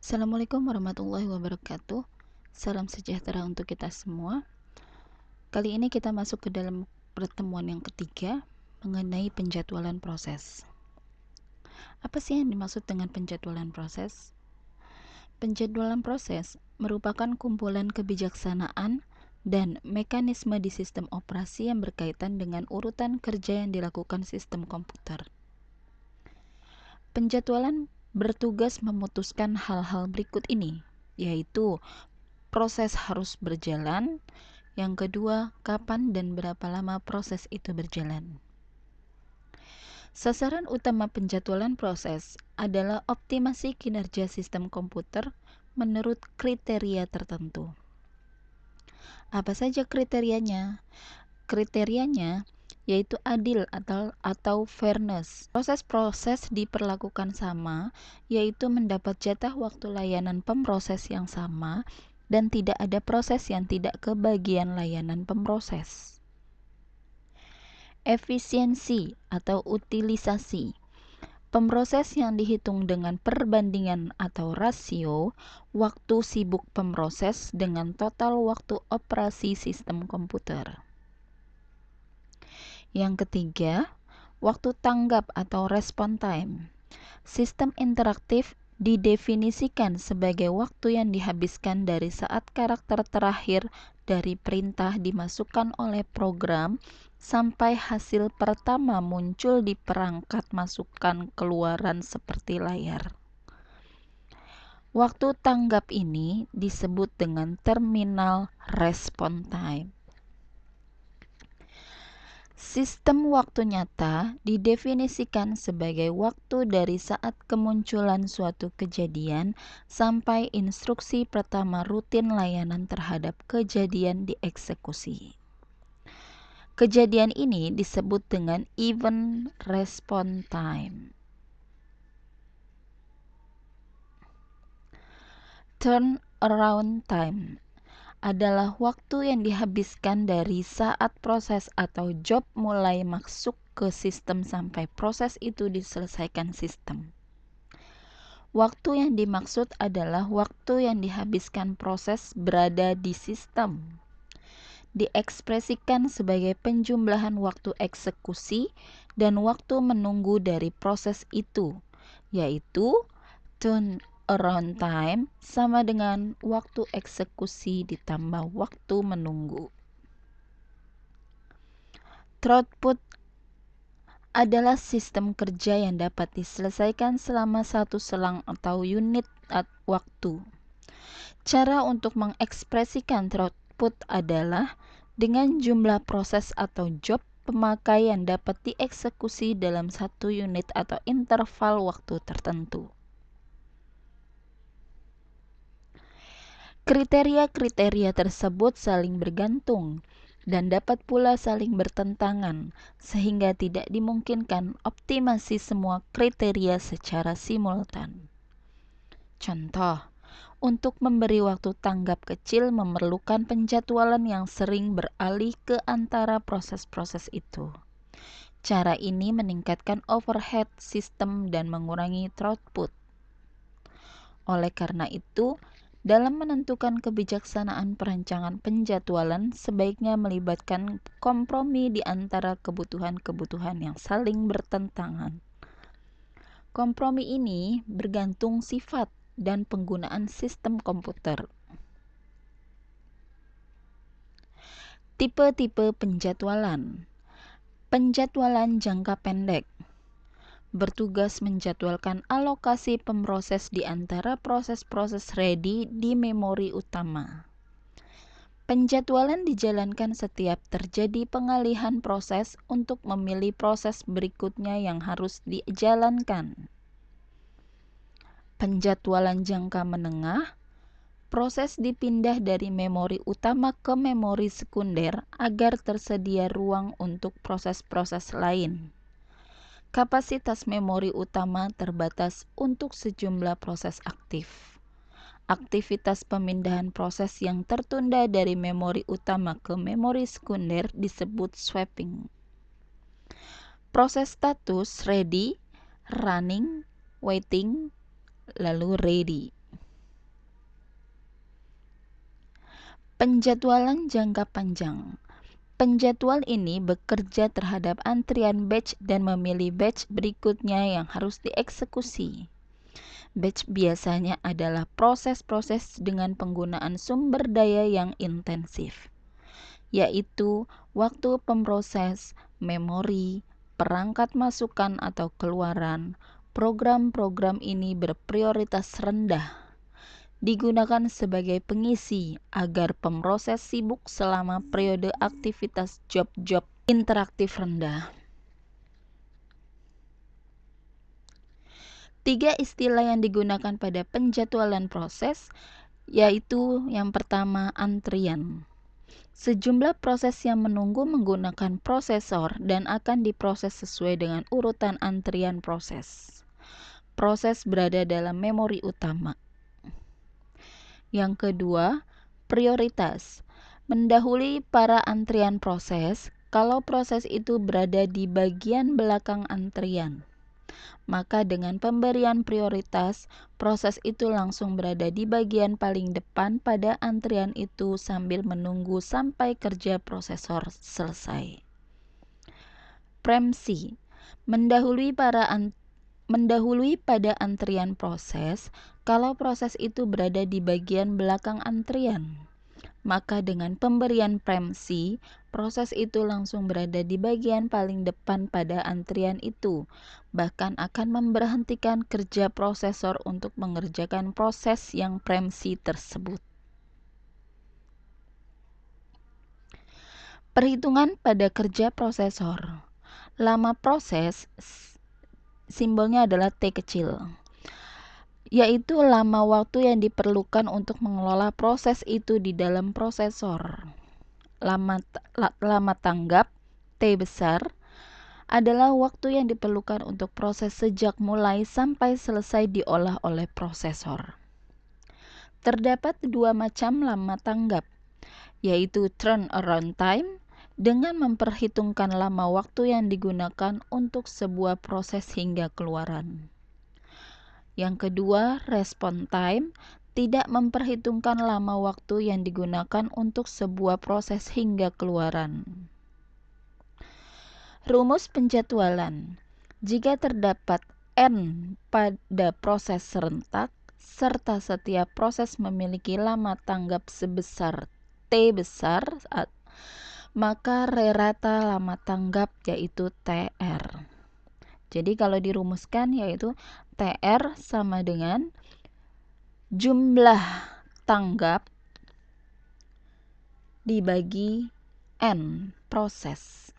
Assalamualaikum warahmatullahi wabarakatuh. Salam sejahtera untuk kita semua. Kali ini kita masuk ke dalam pertemuan yang ketiga mengenai penjadwalan proses. Apa sih yang dimaksud dengan penjadwalan proses? Penjadwalan proses merupakan kumpulan kebijaksanaan dan mekanisme di sistem operasi yang berkaitan dengan urutan kerja yang dilakukan sistem komputer. Penjadwalan bertugas memutuskan hal-hal berikut ini, yaitu proses harus berjalan. Yang kedua, kapan dan berapa lama proses itu berjalan. Sasaran utama penjadwalan proses adalah optimasi kinerja sistem komputer menurut kriteria tertentu. Apa saja kriterianya? Kriterianya yaitu adil atau fairness. Proses-proses diperlakukan sama, yaitu mendapat jatah waktu layanan pemroses yang sama dan tidak ada proses yang tidak kebagian layanan pemroses. Efisiensi atau utilisasi. Pemroses yang dihitung dengan perbandingan atau rasio waktu sibuk pemroses dengan total waktu operasi sistem komputer. Yang ketiga, waktu tanggap atau respon time. Sistem interaktif didefinisikan sebagai waktu yang dihabiskan dari saat karakter terakhir dari perintah dimasukkan oleh program sampai hasil pertama muncul di perangkat masukan keluaran seperti layar. Waktu tanggap ini disebut dengan terminal response time. Sistem waktu nyata didefinisikan sebagai waktu dari saat kemunculan suatu kejadian sampai instruksi pertama rutin layanan terhadap kejadian dieksekusi. Kejadian ini disebut dengan event response time. Turnaround time adalah waktu yang dihabiskan dari saat proses atau job mulai masuk ke sistem sampai proses itu diselesaikan sistem. Waktu yang dimaksud adalah waktu yang dihabiskan proses berada di sistem. Diekspresikan sebagai penjumlahan waktu eksekusi dan waktu menunggu dari proses itu, yaitu turnaround time sama dengan waktu eksekusi ditambah waktu menunggu. Throughput adalah sistem kerja yang dapat diselesaikan selama satu selang atau unit waktu. Cara untuk mengekspresikan throughput adalah dengan jumlah proses atau job pemakai yang dapat dieksekusi dalam satu unit atau interval waktu tertentu. Kriteria-kriteria tersebut saling bergantung dan dapat pula saling bertentangan, sehingga tidak dimungkinkan optimasi semua kriteria secara simultan. Contoh, untuk memberi waktu tanggap kecil memerlukan penjadwalan yang sering beralih ke antara proses-proses itu. Cara ini meningkatkan overhead sistem dan mengurangi throughput. Oleh karena itu, dalam menentukan kebijaksanaan perancangan penjadwalan sebaiknya melibatkan kompromi di antara kebutuhan-kebutuhan yang saling bertentangan. Kompromi ini bergantung sifat dan penggunaan sistem komputer. Tipe-tipe penjadwalan. Penjadwalan jangka pendek bertugas menjadwalkan alokasi pemroses di antara proses-proses ready di memori utama. Penjadwalan dijalankan setiap terjadi pengalihan proses untuk memilih proses berikutnya yang harus dijalankan. Penjadwalan jangka menengah, proses dipindah dari memori utama ke memori sekunder agar tersedia ruang untuk proses-proses lain. Kapasitas memori utama terbatas untuk sejumlah proses aktif. Aktivitas pemindahan proses yang tertunda dari memori utama ke memori sekunder disebut swapping. Proses status ready, running, waiting, lalu ready. Penjadwalan jangka panjang. Penjadwal ini bekerja terhadap antrian batch dan memilih batch berikutnya yang harus dieksekusi. Batch biasanya adalah proses-proses dengan penggunaan sumber daya yang intensif, yaitu waktu pemproses, memori, perangkat masukan atau keluaran. Program-program ini berprioritas rendah, digunakan sebagai pengisi agar pemroses sibuk selama periode aktivitas job-job interaktif rendah. 3 istilah yang digunakan pada penjadwalan proses, yaitu yang pertama antrian. Sejumlah proses yang menunggu menggunakan prosesor dan akan diproses sesuai dengan urutan antrian proses. Proses berada dalam memori utama. Yang kedua, prioritas. Mendahului para antrian proses kalau proses itu berada di bagian belakang antrian. Maka dengan pemberian prioritas, proses itu langsung berada di bagian paling depan pada antrian itu sambil menunggu sampai kerja prosesor selesai. Preempsi. Mendahului pada antrian proses kalau proses itu berada di bagian belakang antrian. Maka dengan pemberian preempsi, proses itu langsung berada di bagian paling depan pada antrian itu, bahkan akan memberhentikan kerja prosesor untuk mengerjakan proses yang preempsi tersebut. Perhitungan pada kerja prosesor. Lama proses, simbolnya adalah T kecil, yaitu lama waktu yang diperlukan untuk mengelola proses itu di dalam prosesor. Lama tanggap, T besar, adalah waktu yang diperlukan untuk proses sejak mulai sampai selesai diolah oleh prosesor. Terdapat 2 macam lama tanggap, yaitu turnaround time, dengan memperhitungkan lama waktu yang digunakan untuk sebuah proses hingga keluaran. Yang kedua, response time, tidak memperhitungkan lama waktu yang digunakan untuk sebuah proses hingga keluaran. Rumus penjadwalan. Jika terdapat N pada proses serentak, serta setiap proses memiliki lama tanggap sebesar T besar, maka rata lama tanggap yaitu TR. Jadi kalau dirumuskan yaitu TR sama dengan jumlah tanggap dibagi N proses.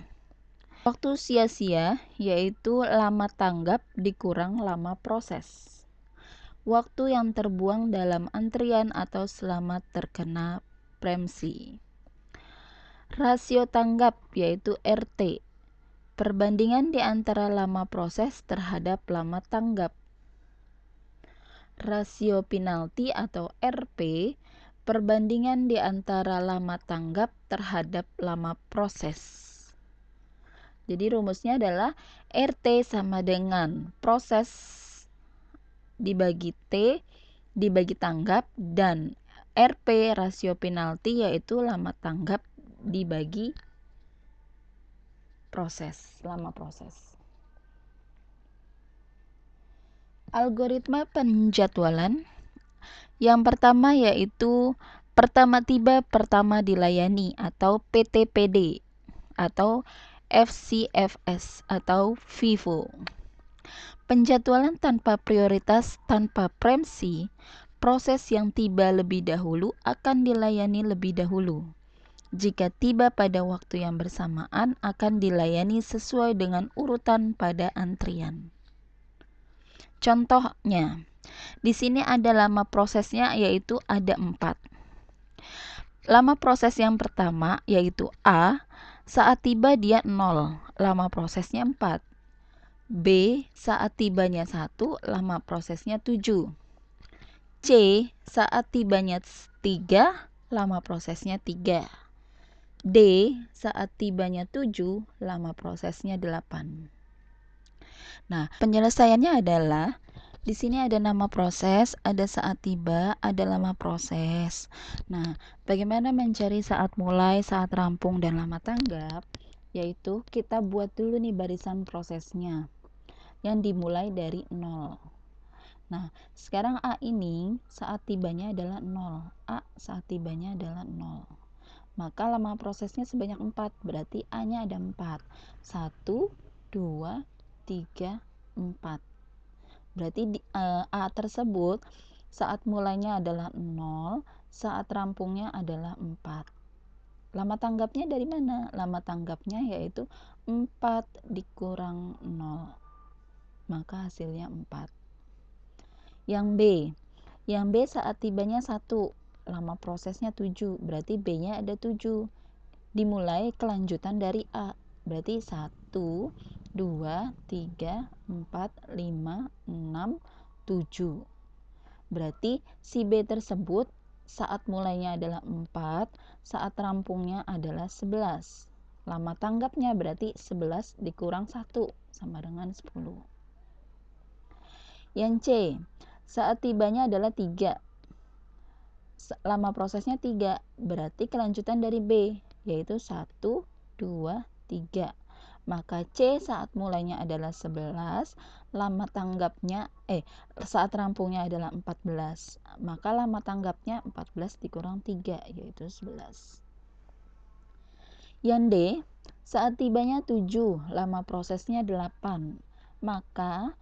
Waktu sia-sia yaitu lama tanggap dikurang lama proses. Waktu yang terbuang dalam antrian atau selama terkena preempsi. Rasio tanggap yaitu RT, perbandingan di antara lama proses terhadap lama tanggap. Rasio penalti atau RP, perbandingan di antara lama tanggap terhadap lama proses. Jadi rumusnya adalah RT sama dengan proses dibagi T dibagi tanggap, dan RP rasio penalti yaitu lama tanggap dibagi proses, lama proses. Algoritma penjadwalan. Yang pertama yaitu pertama tiba pertama dilayani atau PTPD atau FCFS atau FIFO. Penjadwalan tanpa prioritas tanpa preempsi, proses yang tiba lebih dahulu akan dilayani lebih dahulu. Jika tiba pada waktu yang bersamaan, akan dilayani sesuai dengan urutan pada antrian. Contohnya, di sini ada lama prosesnya yaitu ada 4. Lama proses yang pertama yaitu A, saat tiba dia 0, lama prosesnya 4. B, saat tibanya 1, lama prosesnya 7. C, saat tibanya 3, lama prosesnya 3. D, saat tibanya 7, lama prosesnya 8. Nah, penyelesaiannya adalah Di sini ada nama proses, ada saat tiba, ada lama proses. Nah, bagaimana mencari saat mulai, saat rampung, dan lama tanggap? Yaitu kita buat dulu nih barisan prosesnya yang dimulai dari 0. Nah, sekarang A ini saat tibanya adalah 0. A saat tibanya adalah 0. Maka lama prosesnya sebanyak 4, berarti A-nya ada 4. 1, 2, 3, 4. Berarti A tersebut saat mulainya adalah 0, saat rampungnya adalah 4. Lama tanggapnya dari mana? Lama tanggapnya yaitu 4 dikurang 0. Maka hasilnya 4. Yang B. Yang B saat tibanya 1, lama prosesnya 7, berarti B-nya ada 7. Dimulai kelanjutan dari A. Berarti 1, 2, 3, 4, 5, 6, 7. Berarti si B tersebut saat mulainya adalah 4, saat rampungnya adalah 11. Lama tanggapnya berarti 11 dikurang 1 sama dengan 10. Yang C, saat tibanya adalah 3. Lama prosesnya 3, berarti kelanjutan dari B, yaitu 1, 2, 3. Maka C saat mulainya adalah 11, lama tanggapnya saat rampungnya adalah 14. Maka lama tanggapnya 14 dikurang 3, yaitu 11. Yang D, saat tibanya 7, lama prosesnya 8. Maka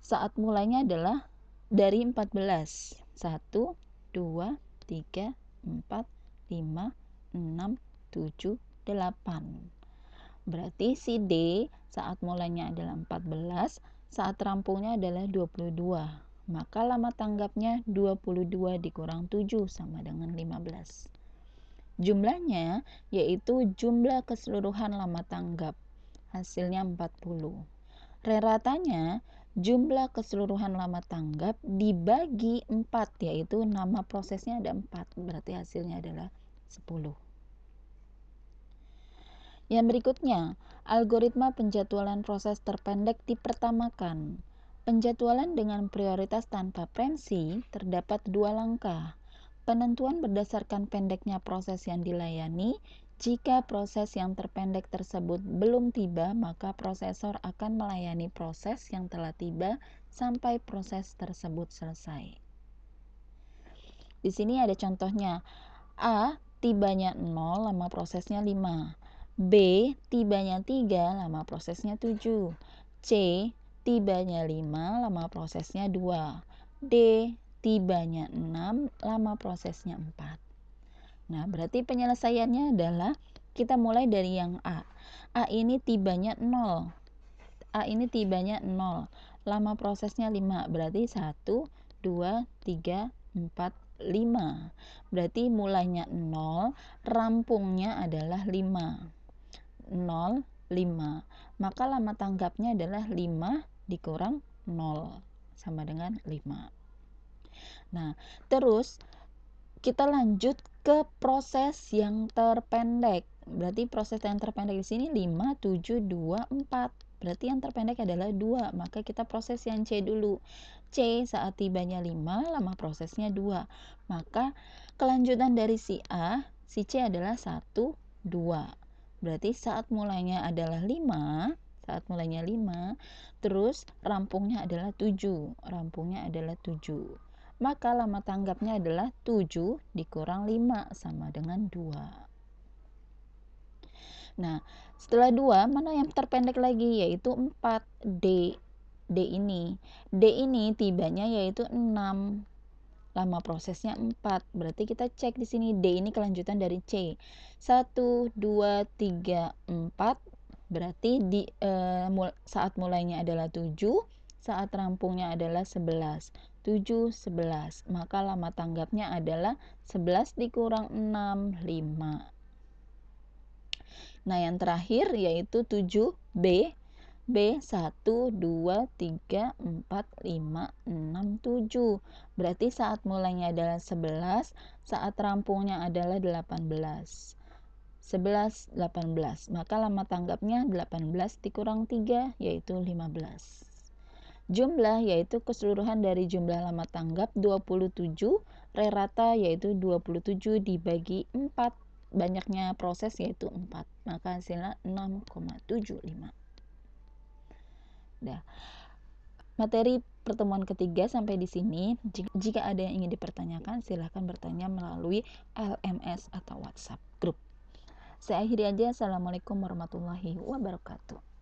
saat mulainya adalah dari 14. 1, 2, 3, 4, 5, 6, 7, 8. Berarti si D saat mulainya adalah 14, saat rampungnya adalah 22. Maka lama tanggapnya 22 dikurang 7 sama dengan 15. Jumlahnya yaitu jumlah keseluruhan lama tanggap. Hasilnya 40. Reratanya jumlah keseluruhan lama tanggap dibagi 4, yaitu nama prosesnya ada 4. Berarti hasilnya adalah 10. Yang berikutnya, algoritma penjadwalan proses terpendek dipertamakan. Penjadwalan dengan prioritas tanpa preemsi terdapat 2 langkah. Penentuan berdasarkan pendeknya proses yang dilayani. Jika proses yang terpendek tersebut belum tiba, maka prosesor akan melayani proses yang telah tiba sampai proses tersebut selesai. Di sini ada contohnya. A tibanya 0, lama prosesnya 5. B tibanya 3, lama prosesnya 7. C tibanya 5, lama prosesnya 2. D tibanya 6, lama prosesnya 4. Nah, berarti penyelesaiannya adalah kita mulai dari yang A. A ini tibanya 0. A ini tibanya 0. Lama prosesnya 5. Berarti 1, 2, 3, 4, 5. Berarti mulainya 0, rampungnya adalah 5. 0, 5. Maka lama tanggapnya adalah 5 dikurang 0 sama dengan 5. Nah, terus kita lanjut ke proses yang terpendek. Berarti proses yang terpendek di sini 5, 7, 2, 4. Berarti yang terpendek adalah 2. Maka kita proses yang C dulu. C saat tibanya 5, lama prosesnya 2. Maka kelanjutan dari si A, si C adalah 1, 2. Berarti saat mulainya adalah 5, terus rampungnya adalah 7. Maka lama tanggapnya adalah 7 dikurang 5 sama dengan 2. Nah, setelah 2, mana yang terpendek lagi? Yaitu 4, D. D ini tibanya yaitu 6. Lama prosesnya 4. Berarti kita cek di sini D ini kelanjutan dari C. 1, 2, 3, 4. Berarti saat mulainya adalah 7, saat rampungnya adalah 11. 7, 11. Maka lama tanggapnya adalah 11 dikurang 6, 5. Nah, yang terakhir yaitu 7B. B 1, 2, 3, 4, 5, 6, 7. Berarti saat mulainya adalah 11, saat rampungnya adalah 18. 11, 18. Maka lama tanggapnya 18 dikurang 3 yaitu 15. Jumlah yaitu keseluruhan dari jumlah alamat tanggap 27, rata yaitu 27 dibagi 4. Banyaknya proses yaitu 4. Maka hasilnya 6,75. Dah. Materi pertemuan ketiga sampai di sini. Jika ada yang ingin dipertanyakan, silahkan bertanya melalui LMS atau WhatsApp group. Saya akhiri aja. Assalamualaikum warahmatullahi wabarakatuh.